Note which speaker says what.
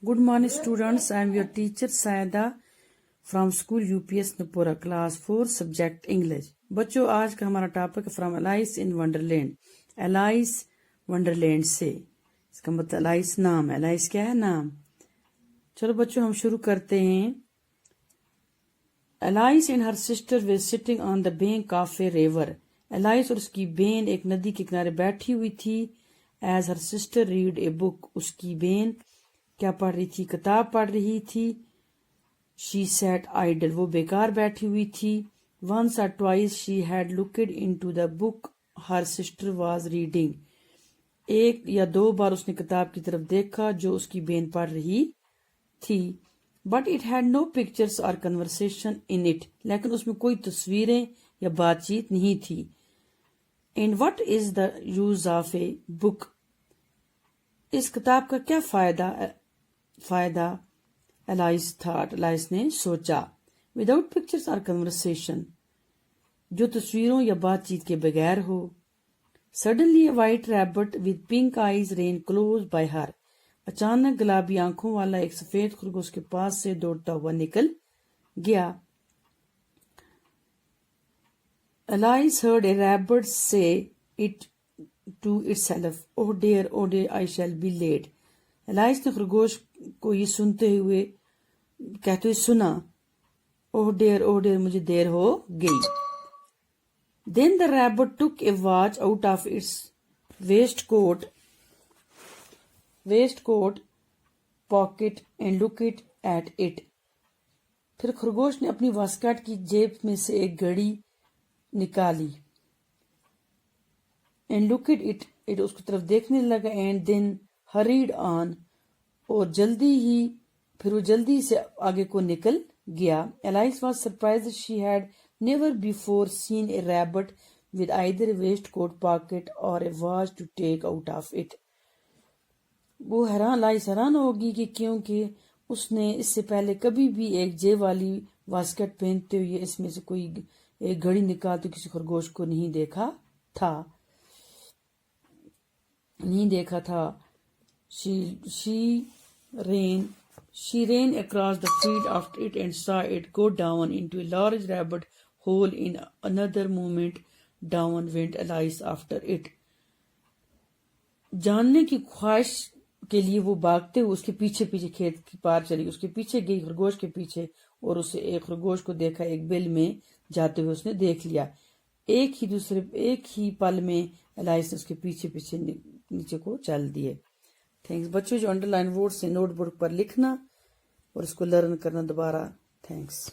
Speaker 1: Good morning, students. I am your teacher SAIDA from school UPS NOWPORA, class 4, subject English. बच्चों, आज का हमारा topic from alias in Wonderland. Alias Wonderland से, इसका मतलब alias नाम है। एलाइस क्या है? नाम। चलो बच्चों, हम शुरू करते हैं। Alias and her sister way sitting on the bank of a river. Alias और उसकी बहन एक नदी के किनारे बैठी हुई थी। As her sister read a book, उसकी बहन क्या पढ़ रही थी? किताब पढ़ रही थी। शी सैट आइडल, वो बेकार बैठी हुई थी। वंस और twice she had looked into the book her sister was reading. एक या दो बार उसने किताब की तरफ देखा जो उसकी बहन पढ़ रही थी। But it had no pictures और कन्वर्सेशन इन इट, लेकिन उसमें कोई तस्वीरें या बातचीत नहीं थी। And what is the use of a book, इस किताब का क्या फायदा? एलाइस ने सोचा। विदाउट पिक्चर्स और कन्वर्सेशन, जो तस्वीरों या बातचीत के बगैर हो। Suddenly A white rabbit with pink eyes rain close by हर, अचानक गुलाबी आंखों वाला एक सफेद खरगोश के पास से दौड़ता हुआ निकल गया। Alice heard a rabbit say it to itself, oh dear I shall be late. Alice ने खरगोश को ये सुनते हुए कहते हुए सुना, ओह डियर मुझे देर हो गई। Then the rabbit took a watch out of its waistcoat pocket and looked at it. फिर खरगोश ने अपनी वास्कट की जेब में से एक घड़ी निकाली। एंड लुकड इट उसकी तरफ देखने लगा। एंड देन हरीड ऑन, और फिर वो जल्दी से आगे को निकल गया। Alice was surprised, she had never before seen a rabbit with either a waistcoat pocket और a watch to take out of it. वो एलाइस हैरान होगी कि क्योंकि उसने इससे पहले कभी भी एक जेब वाली वास्कट पहनते हुए इसमें से कोई एक घड़ी निकालते किसी खरगोश को नहीं देखा था। She ran across the field after it and saw it go down into a large rabbit hole. In another moment, down went Alice after it. जानने की ख्वाहिश के लिए वो भागते हुए उसके पीछे खेत की पार चली। उसके पीछे गई खरगोश के पीछे, और उसे एक खरगोश को देखा एक बिल में जाते हुए उसने देख लिया। एक ही पल में एलाइस ने उसके पीछे नीचे को चल दिए। थैंक्स बच्चों, जो अंडरलाइन वर्ड से नोटबुक पर लिखना और इसको लर्न करना दोबारा। थैंक्स।